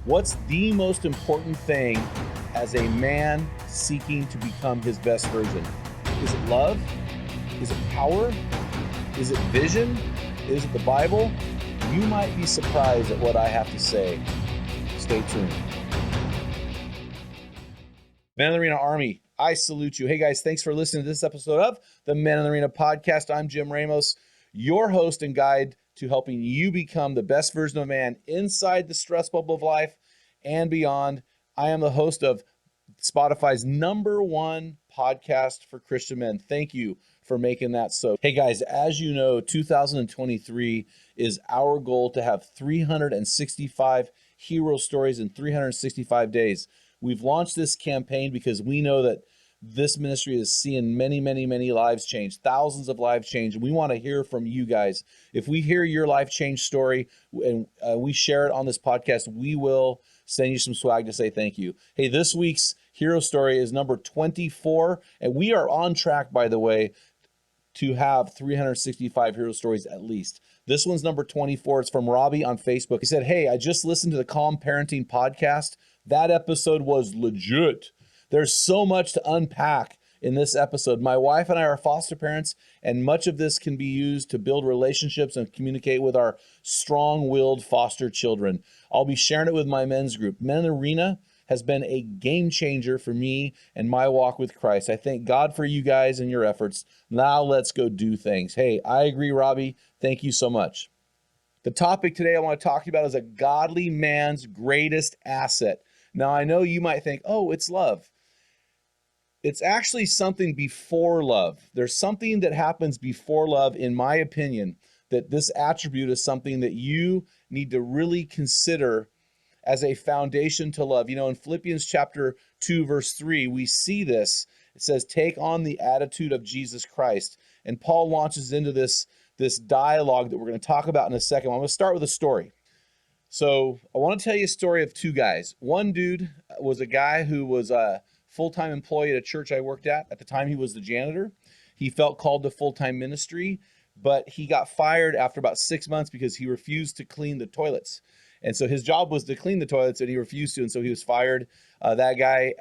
What's the most important thing as a man seeking to become his best version? Is it love? Is it power? Is it vision? Is it the Bible? You might be surprised at what I have to say. Stay tuned. Men in the Arena Army, I salute you. Hey guys, thanks for listening to this episode of the Men in the Arena podcast. I'm Jim Ramos, your host and guide to helping you become the best version of man inside the stress bubble of life and beyond. I am the host of Spotify's #1 podcast for Christian men. Thank you for making that so. Hey guys, as you know, 2023 is our goal to have 365 hero stories in 365 days. We've launched this campaign because we know that this ministry is seeing many lives change, thousands of lives change. And we want to hear from you guys. If we hear your life change story and we share it on this podcast, we will send you some swag to say thank you. Hey, this week's hero story is number 24. And we are on track, by the way, to have 365 hero stories at least. This one's number 24. It's from Robbie on Facebook. He said, hey, I just listened to the Calm Parenting podcast. That episode was legit. There's so much to unpack in this episode. My wife and I are foster parents, and much of this can be used to build relationships and communicate with our strong-willed foster children. I'll be sharing it with my men's group. Men in the Arena has been a game changer for me and my walk with Christ. I thank God for you guys and your efforts. Now let's go do things. Hey, I agree, Robbie. Thank you so much. The topic today I want to talk to you about is a godly man's greatest asset. Now, I know you might think, oh, it's love. It's actually something before love. There's something that happens before love, in my opinion, that this attribute is something that you need to really consider as a foundation to love. You know, in Philippians chapter 2, verse 3, we see this. It says, take on the attitude of Jesus Christ. And Paul launches into this dialogue that we're going to talk about in a second. I'm going to start with a story. So I want to tell you a story of two guys. One dude was a guy who was a full-time employee at a church I worked at. At the time, he was the janitor. He felt called to full-time ministry, but he got fired after about 6 months because he refused to clean the toilets. And so his job was to clean the toilets, and he refused to, and so he was fired. That guy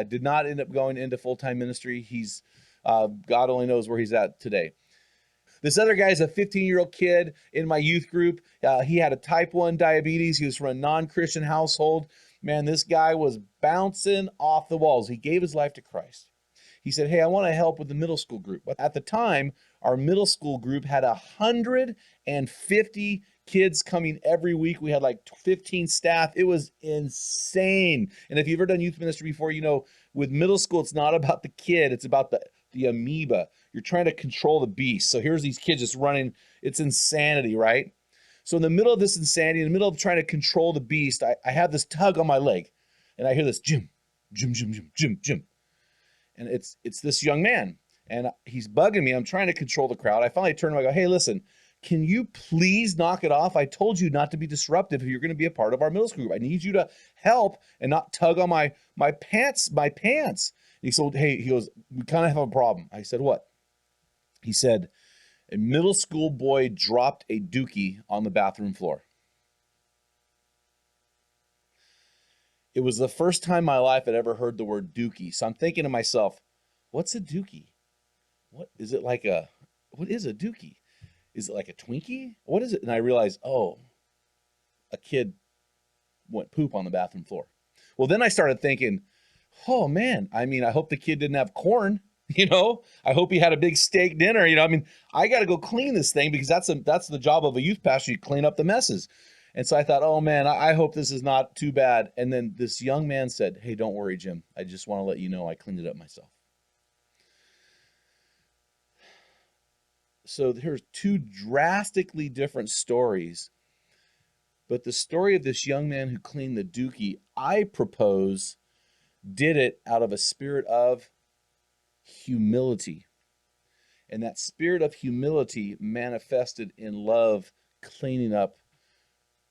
did not end up going into full-time ministry. He's God only knows where he's at today. This other guy is a 15-year-old kid in my youth group. He had a type 1 diabetes. He was from a non-Christian household. Man, this guy was bouncing off the walls. He gave his life to Christ. He said, hey, I want to help with the middle school group. But at the time, our middle school group had 150 kids coming every week. We had like 15 staff. It was insane. And if you've ever done youth ministry before, you know, with middle school, it's not about the kid. It's about the amoeba. You're trying to control the beast. So here's these kids just running. It's insanity, right? So in the middle of this insanity, in the middle of trying to control the beast, I have this tug on my leg, and I hear this, Jim. And it's this young man, and he's bugging me. I'm trying to control the crowd. I finally turn to him, I go, hey, listen, can you please knock it off? I told you not to be disruptive if you're going to be a part of our middle school group. I need you to help and not tug on my pants. He said, hey, he goes, we kind of have a problem. I said, what? He said, a middle school boy dropped a dookie on the bathroom floor. It was the first time in my life I'd ever heard the word dookie. So I'm thinking to myself, what's a dookie? What is a dookie? Is it like a Twinkie? What is it? And I realized, oh, a kid went poop on the bathroom floor. Well, then I started thinking, oh man, I mean, I hope the kid didn't have corn. You know, I hope he had a big steak dinner. You know, I mean, I got to go clean this thing because that's the job of a youth pastor. You clean up the messes. And so I thought, oh man, I hope this is not too bad. And then this young man said, hey, don't worry, Jim. I just want to let you know I cleaned it up myself. So here's two drastically different stories. But the story of this young man who cleaned the dookie, I propose, did it out of a spirit of humility. And that spirit of humility manifested in love, cleaning up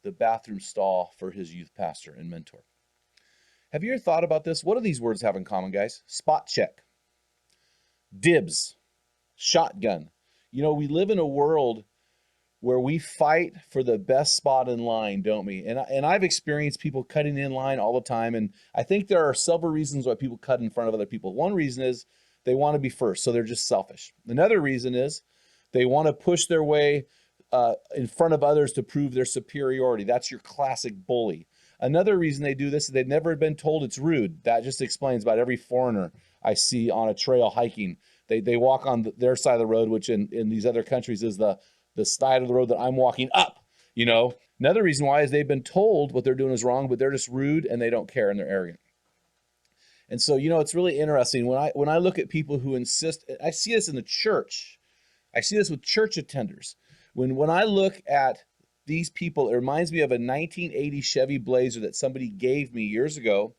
the bathroom stall for his youth pastor and mentor. Have you ever thought about this? What do these words have in common, guys? Spot check, dibs, shotgun. You know, we live in a world where we fight for the best spot in line, don't we? And I've experienced people cutting in line all the time, and I think there are several reasons why people cut in front of other people. One reason is they want to be first, so they're just selfish. Another reason is they want to push their way in front of others to prove their superiority. That's your classic bully. Another reason they do this is they've never been told it's rude. That just explains about every foreigner I see on a trail hiking. They walk on their side of the road, which in these other countries is the side of the road that I'm walking up, you know. Another reason why is they've been told what they're doing is wrong, but they're just rude and they don't care and they're arrogant. And so, you know, it's really interesting when I look at people who insist. I see this in the church. I see this with church attenders. When I look at these people, it reminds me of a 1980 Chevy Blazer that somebody gave me years ago.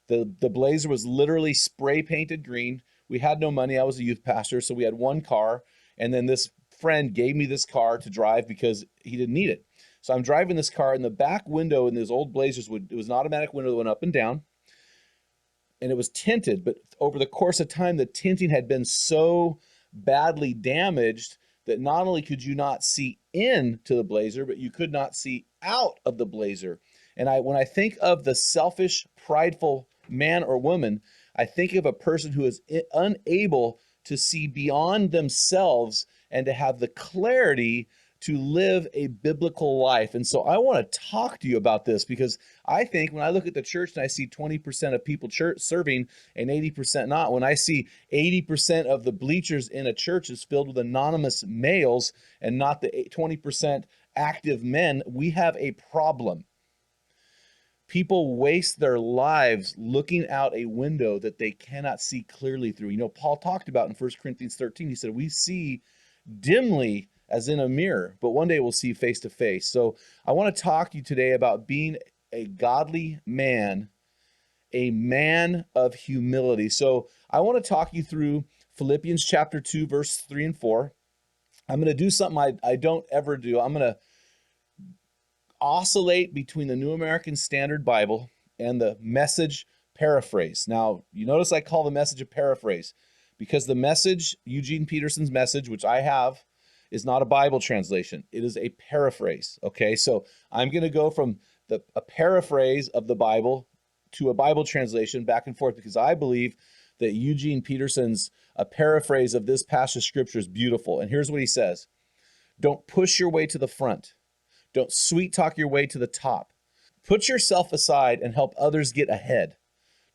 The Blazer was literally spray painted green. We had no money. I was a youth pastor, so we had one car. And then this friend gave me this car to drive because he didn't need it. So I'm driving this car, and the back window in those old Blazers, it was an automatic window that went up and down. And it was tinted, but over the course of time, the tinting had been so badly damaged that not only could you not see into the Blazer, but you could not see out of the Blazer. And when I think of the selfish, prideful man or woman, I think of a person who is unable to see beyond themselves and to have the clarity to live a biblical life. And so I want to talk to you about this, because I think when I look at the church and I see 20% of people serving and 80% not, when I see 80% of the bleachers in a church is filled with anonymous males and not the 20% active men, we have a problem. People waste their lives looking out a window that they cannot see clearly through. You know, Paul talked about in 1 Corinthians 13, he said, we see dimly as in a mirror, but one day we'll see face to face. So I want to talk to you today about being a godly man, a man of humility. So I want to talk you through Philippians chapter 2, verse 3 and 4. I'm going to do something I don't ever do. I'm going to oscillate between the New American Standard Bible and the Message paraphrase. Now, you notice I call the Message a paraphrase because the Message, Eugene Peterson's Message, which I have, is not a Bible translation. It is a paraphrase, okay? So I'm going to go from a paraphrase of the Bible to a Bible translation back and forth because I believe that Eugene Peterson's a paraphrase of this passage of Scripture is beautiful. And here's what he says. Don't push your way to the front. Don't sweet talk your way to the top. Put yourself aside and help others get ahead.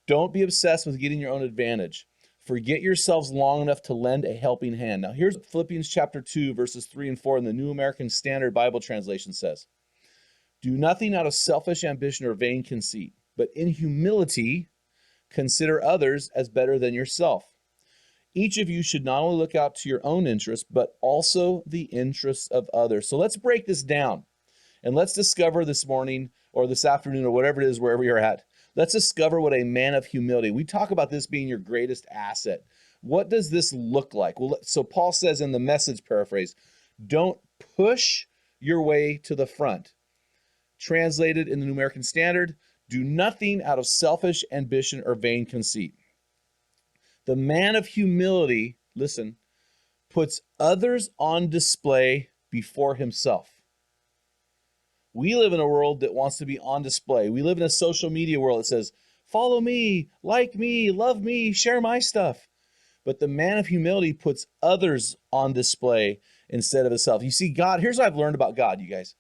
Don't be obsessed with getting your own advantage. Forget yourselves long enough to lend a helping hand. Now, here's Philippians chapter 2, verses 3 and 4 in the New American Standard Bible translation says, do nothing out of selfish ambition or vain conceit, but in humility consider others as better than yourself. Each of you should not only look out to your own interests, but also the interests of others. So let's break this down, and let's discover this morning or this afternoon or whatever it is, wherever you're at. Let's discover what a man of humility. We talk about this being your greatest asset. What does this look like? Well, so Paul says in the Message paraphrase, don't push your way to the front. Translated in the New American Standard, do nothing out of selfish ambition or vain conceit. The man of humility, listen, puts others on display before himself. We live in a world that wants to be on display. We live in a social media world that says, follow me, like me, love me, share my stuff. But the man of humility puts others on display instead of himself. You see, God, here's what I've learned about God, you guys.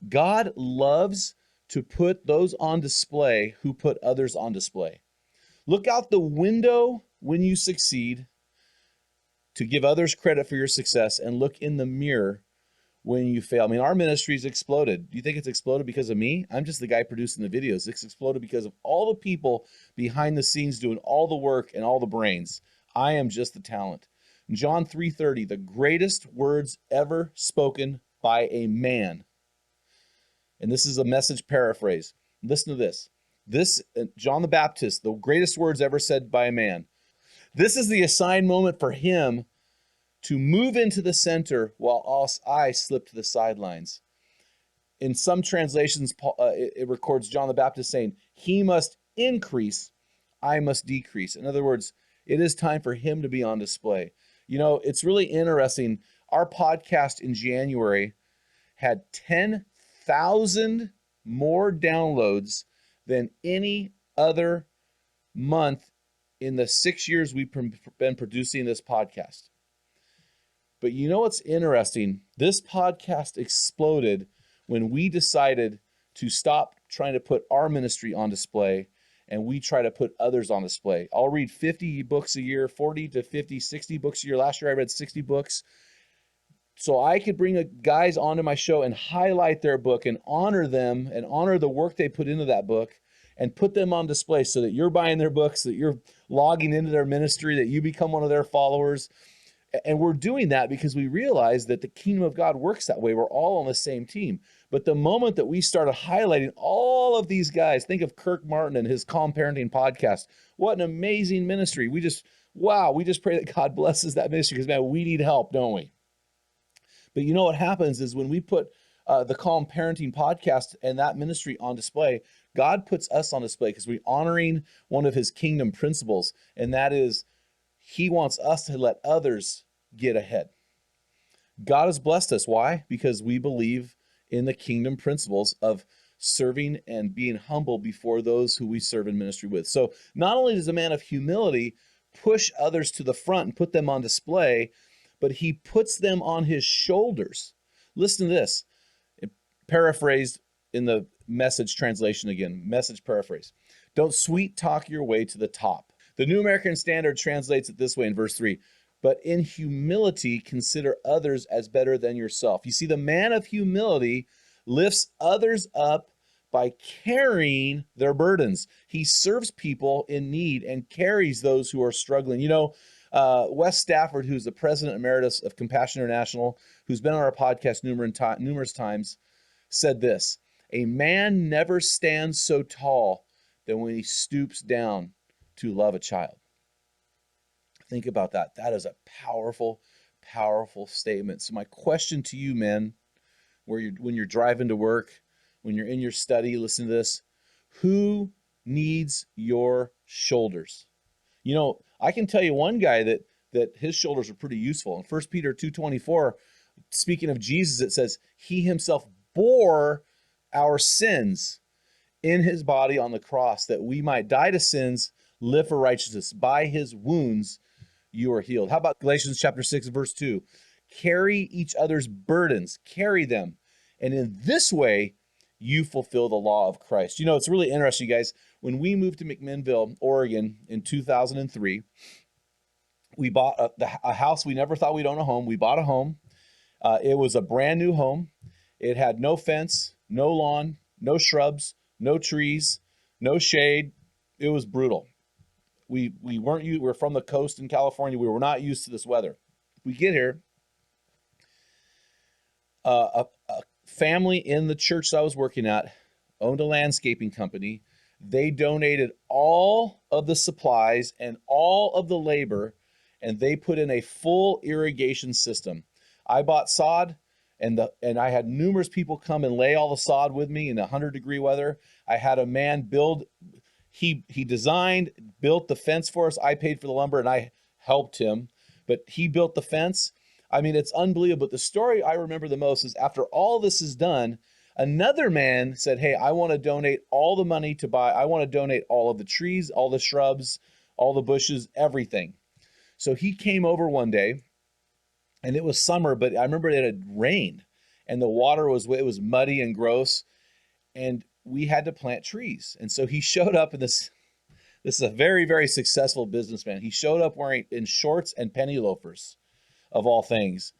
God loves to put those on display who put others on display. Look out the window when you succeed to give others credit for your success, and look in the mirror when you fail. I mean, our ministry's exploded. Do you think it's exploded because of me? I'm just the guy producing the videos. It's exploded because of all the people behind the scenes doing all the work and all the brains. I am just the talent. In John 3:30, the greatest words ever spoken by a man. And this is a Message paraphrase. Listen to this. John the Baptist, the greatest words ever said by a man. This is the assigned moment for him to move into the center while I slip to the sidelines. In some translations, it records John the Baptist saying, he must increase, I must decrease. In other words, it is time for him to be on display. You know, it's really interesting. Our podcast in January had 10,000 more downloads than any other month in the 6 years we've been producing this podcast. But you know what's interesting? This podcast exploded when we decided to stop trying to put our ministry on display and we try to put others on display. I'll read 50 books a year, 40 to 50, 60 books a year. Last year I read 60 books. So I could bring guys onto my show and highlight their book and honor them and honor the work they put into that book and put them on display so that you're buying their books, that you're logging into their ministry, that you become one of their followers. And we're doing that because we realize that the kingdom of God works that way. We're all on the same team. But the moment that we started highlighting all of these guys, think of Kirk Martin and his Calm Parenting podcast. What an amazing ministry. We just pray that God blesses that ministry because, man, we need help, don't we? But you know what happens is when we put the Calm Parenting podcast and that ministry on display, God puts us on display because we're honoring one of his kingdom principles, and that is he wants us to let others get ahead. God has blessed us. Why? Because we believe in the kingdom principles of serving and being humble before those who we serve in ministry with. So not only does a man of humility push others to the front and put them on display, but he puts them on his shoulders. Listen to this. Paraphrased in the Message translation again. Message paraphrase. Don't sweet talk your way to the top. The New American Standard translates it this way in verse 3. But in humility, consider others as better than yourself. You see, the man of humility lifts others up by carrying their burdens. He serves people in need and carries those who are struggling. You know, Wes Stafford, who's the president emeritus of Compassion International, who's been on our podcast numerous times, said this: a man never stands so tall than when he stoops down to love a child. Think about that. That is a powerful, powerful statement. So my question to you, men, when you're driving to work, when you're in your study, listen to this. Who needs your shoulders? You know, I can tell you one guy that his shoulders are pretty useful. In 1 Peter 2:24, speaking of Jesus, it says, he himself bore our sins in his body on the cross, that we might die to sins, live for righteousness. By his wounds you are healed. How about Galatians chapter 6, verse 2? Carry each other's burdens, carry them. And in this way, you fulfill the law of Christ. You know, it's really interesting, guys. When we moved to McMinnville, Oregon in 2003, we bought a house. We never thought we'd own a home. We bought a home. It was a brand new home. It had no fence, no lawn, no shrubs, no trees, no shade. It was brutal. We're from the coast in California. We were not used to this weather. We get here. A family in the church that I was working at owned a landscaping company. They donated all of the supplies and all of the labor, and they put in a full irrigation system. I bought sod, and I had numerous people come and lay all the sod with me in 100-degree weather. I had a man build. He designed, built the fence for us. I paid for the lumber, and I helped him, but he built the fence. I mean, it's unbelievable. But the story I remember the most is after all this is done, another man said, hey, I want to donate all the money I want to donate all of the trees, all the shrubs, all the bushes, everything. So he came over one day, and it was summer, but I remember it had rained, and the water it was muddy and gross, and we had to plant trees. And so he showed up in this is a very, very successful businessman. He showed up wearing in shorts and penny loafers, of all things.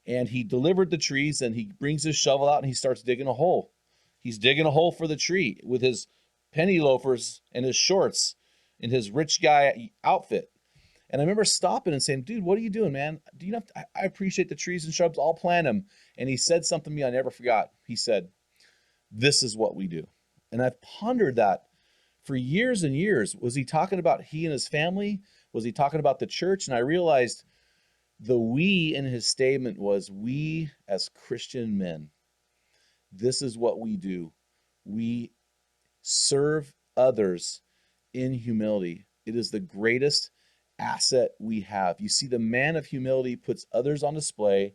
And he delivered the trees, and he brings his shovel out and he starts digging a hole. He's digging a hole for the tree with his penny loafers and his shorts in his rich guy outfit. And I remember stopping and saying, dude, what are you doing, man? Do you know, I appreciate the trees and shrubs. I'll plant them. And he said something to me I never forgot. He said, this is what we do. And I've pondered that for years and years. Was he talking about he and his family? Was he talking about the church? And I realized the we in his statement was we as Christian men. This is what we do. We serve others in humility. It is the greatest asset we have. You see, the man of humility puts others on display,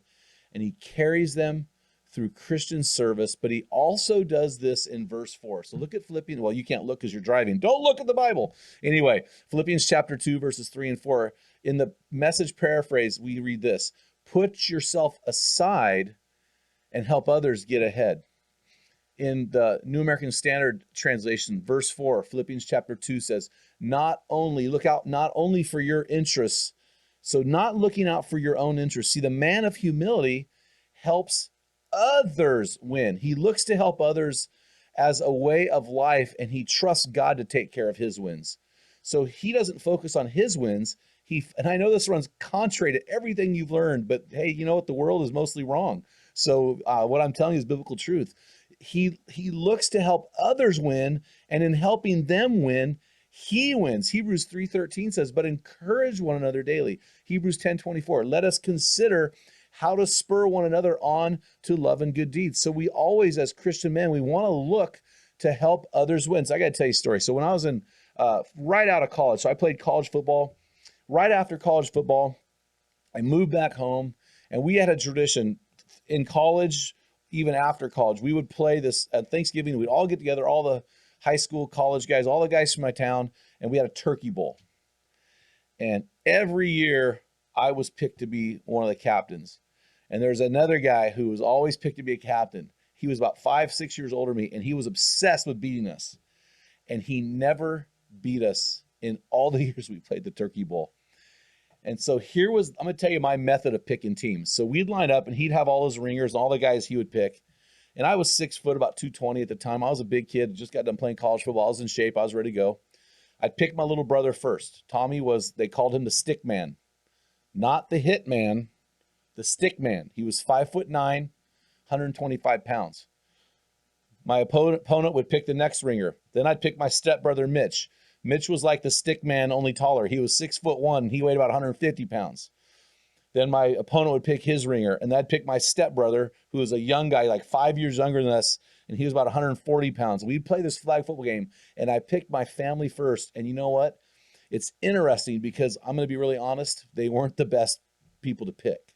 and he carries them through Christian service, but he also does this in verse 4. So look at Philippians. Well, you can't look because you're driving. Don't look at the Bible. Anyway, Philippians chapter 2, verses 3 and 4. In the Message paraphrase, we read this: put yourself aside and help others get ahead. In the New American Standard Translation, verse 4, Philippians chapter 2 says, look out not only for your interests, so not looking out for your own interests. See, the man of humility helps others win. He looks to help others as a way of life, and he trusts God to take care of his wins. So he doesn't focus on his wins. And I know this runs contrary to everything you've learned, but hey, you know what? The world is mostly wrong. So what I'm telling you is biblical truth. He looks to help others win, and in helping them win, he wins. Hebrews 3:13 says, but encourage one another daily. Hebrews 10:24, let us consider how to spur one another on to love and good deeds. So we always, as Christian men, we want to look to help others win. So I got to tell you a story. So when I was right out of college, so I played college football. Right after college football, I moved back home, and we had a tradition in college, even after college. We would play this at Thanksgiving. We'd all get together, all the high school, college guys, all the guys from my town, and we had a turkey bowl. And every year, I was picked to be one of the captains. And there's another guy who was always picked to be a captain. He was about 5-6 years older than me, and he was obsessed with beating us. And he never beat us in all the years we played the turkey bowl. And so I'm going to tell you my method of picking teams. So we'd line up, and he'd have all his ringers and all the guys he would pick. And I was 6 foot, about 220 at the time. I was a big kid, just got done playing college football. I was in shape. I was ready to go. I'd pick my little brother first. Tommy they called him the stick man, not the hit man, the stick man. He was 5'9", 125 pounds. My opponent would pick the next ringer. Then I'd pick my stepbrother, Mitch. Mitch was like the stick man, only taller. He was 6'1". He weighed about 150 pounds. Then my opponent would pick his ringer, and I'd pick my stepbrother, who was a young guy, like 5 years younger than us, and he was about 140 pounds. We'd play this flag football game, and I picked my family first. And you know what? It's interesting because I'm going to be really honest. They weren't the best people to pick.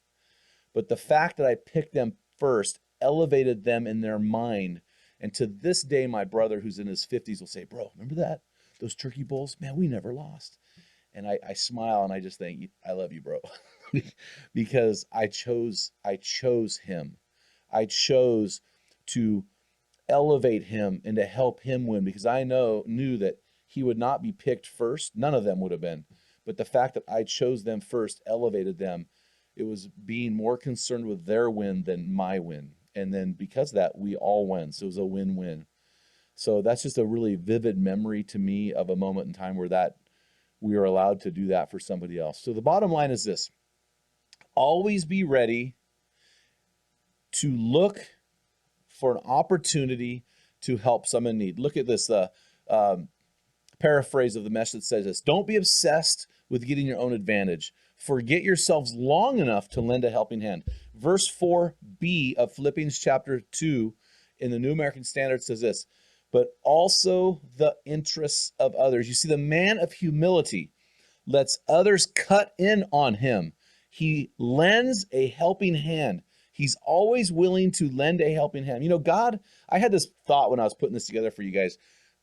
But the fact that I picked them first elevated them in their mind. And to this day, my brother, who's in his 50s, will say, bro, remember that? Those turkey bowls? Man, we never lost. And I smile and I just think, I love you, bro. Because I chose him. I chose to elevate him and to help him win, because I knew that he would not be picked first. None of them would have been. But the fact that I chose them first elevated them. It was being more concerned with their win than my win. And then because of that, we all win. So it was a win-win. So that's just a really vivid memory to me of a moment in time where we are allowed to do that for somebody else. So the bottom line is this: always be ready to look for an opportunity to help someone in need. Look at this paraphrase of the message that says this: don't be obsessed with getting your own advantage. Forget yourselves long enough to lend a helping hand. Verse 4b of Philippians chapter 2 in the New American Standard says this: but also the interests of others. You see, the man of humility lets others cut in on him. He lends a helping hand. He's always willing to lend a helping hand. You know, God, I had this thought when I was putting this together for you guys.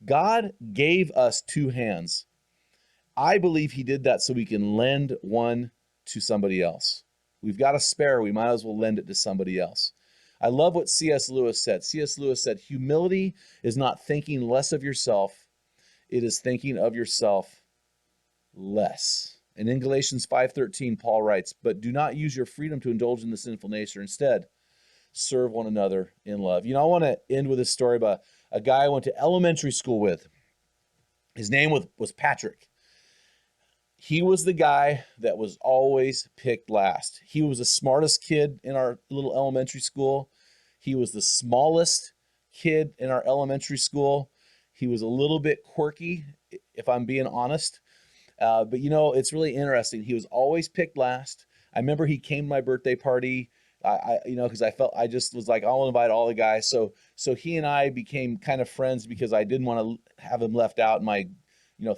God gave us two hands. I believe he did that so we can lend one to somebody else. We've got a spare. We might as well lend it to somebody else. I love what C.S. Lewis said. C.S. Lewis said, humility is not thinking less of yourself. It is thinking of yourself less. And in Galatians 5:13, Paul writes, but do not use your freedom to indulge in the sinful nature. Instead, serve one another in love. You know, I want to end with a story about a guy I went to elementary school with. His name was Patrick. He was the guy that was always picked last. He was the smartest kid in our little elementary school. He was the smallest kid in our elementary school. He was a little bit quirky, if I'm being honest. But you know, it's really interesting. He was always picked last. I remember he came to my birthday party. Because I just was like, I'll invite all the guys. So he and I became kind of friends because I didn't want to have him left out in my,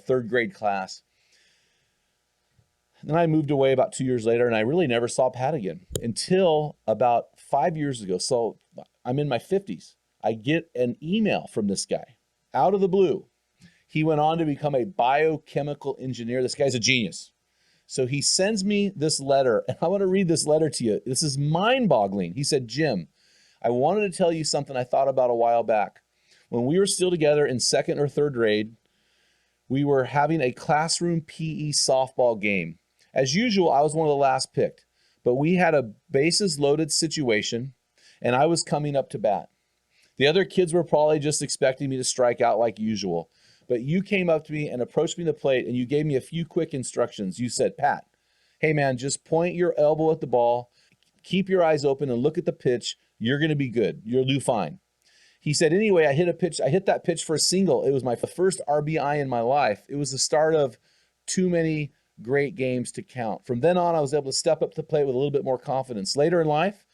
third grade class. Then I moved away about 2 years later, and I really never saw Pat again until about 5 years ago. So I'm in my 50s. I get an email from this guy out of the blue. He went on to become a biochemical engineer. This guy's a genius. So he sends me this letter, and I want to read this letter to you. This is mind-boggling. He said, Jim, I wanted to tell you something I thought about a while back. When we were still together in second or third grade, we were having a classroom PE softball game. As usual, I was one of the last picked, but we had a bases loaded situation, and I was coming up to bat. The other kids were probably just expecting me to strike out like usual, but you came up to me and approached me to the plate, and you gave me a few quick instructions. You said, Pat, hey man, just point your elbow at the ball, keep your eyes open, and look at the pitch. You're going to be good. You'll do fine. He said, anyway, I hit that pitch for a single. It was my first RBI in my life. It was the start of too many great games to count. From then on, I was able to step up to the plate with a little bit more confidence. Later in life,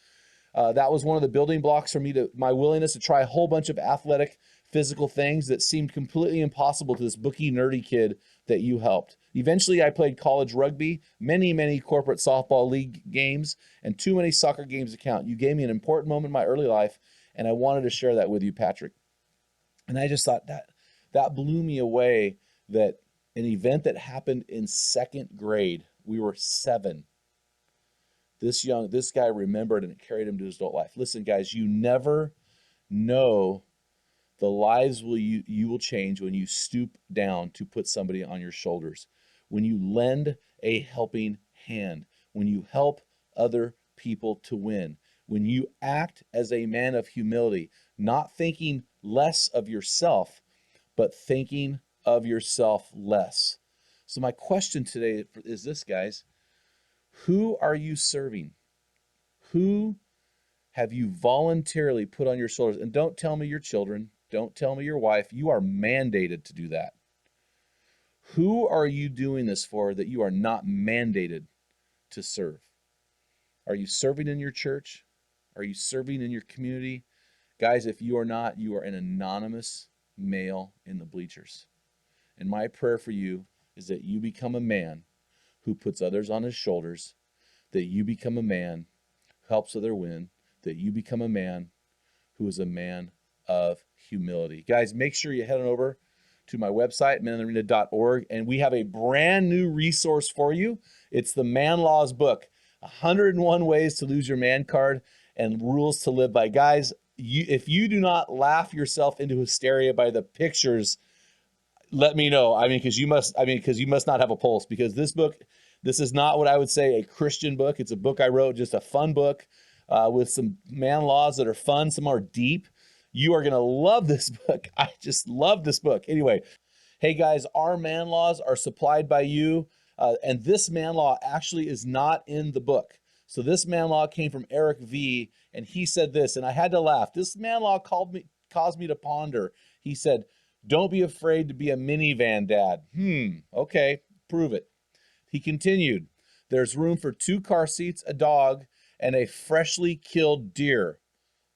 that was one of the building blocks for me my willingness to try a whole bunch of athletic, physical things that seemed completely impossible to this bookie, nerdy kid that you helped. Eventually, I played college rugby, many corporate softball league games, and too many soccer games to count. You gave me an important moment in my early life, and I wanted to share that with you, Patrick. And I just thought that blew me away, that an event that happened in second grade, we were 7. This guy remembered, and it carried him to his adult life. Listen, guys, you never know the lives you will change when you stoop down to put somebody on your shoulders, when you lend a helping hand, when you help other people to win, when you act as a man of humility, not thinking less of yourself, but thinking of yourself less. So my question today is this, guys. Who are you serving? Who have you voluntarily put on your shoulders? And don't tell me your children. Don't tell me your wife. You are mandated to do that. Who are you doing this for that you are not mandated to serve? Are you serving in your church? Are you serving in your community? Guys, if you are not, you are an anonymous male in the bleachers. And my prayer for you is that you become a man who puts others on his shoulders, that you become a man who helps others win, that you become a man who is a man of humility. Guys, make sure you head on over to my website, meninthearena.org, and we have a brand new resource for you. It's the Man Laws book, 101 Ways to Lose Your Man Card and Rules to Live By. Guys, if you do not laugh yourself into hysteria by the pictures, let me know. Because you must not have a pulse, because this is not what I would say a Christian book. It's a book I wrote, just a fun book with some man laws that are fun. Some are deep. You are going to love this book. I just love this book. Anyway, hey guys, our man laws are supplied by you. And this man law actually is not in the book. So this man law came from Eric V, and he said this, and I had to laugh. This man law caused me to ponder. He said, don't be afraid to be a minivan dad. Okay, prove it. He continued, there's room for 2 car seats, a dog, and a freshly killed deer.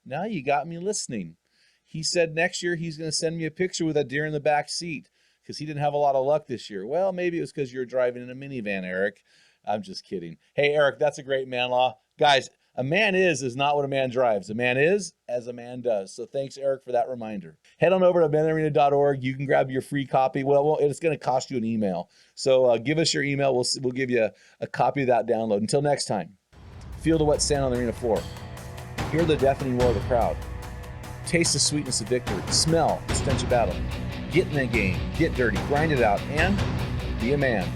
Now you got me listening. He said next year he's going to send me a picture with a deer in the back seat because he didn't have a lot of luck this year. Well, maybe it was because you're driving in a minivan, Eric. I'm just kidding. Hey, Eric, that's a great man law. Guys, a man is not what a man drives. A man is as a man does. So thanks, Eric, for that reminder. Head on over to meninthearena.org. You can grab your free copy. Well, it's going to cost you an email. So give us your email. We'll give you a copy of that download. Until next time, feel the wet sand on the arena floor. Hear the deafening roar of the crowd. Taste the sweetness of victory. Smell the stench of battle. Get in the game. Get dirty. Grind it out. And be a man.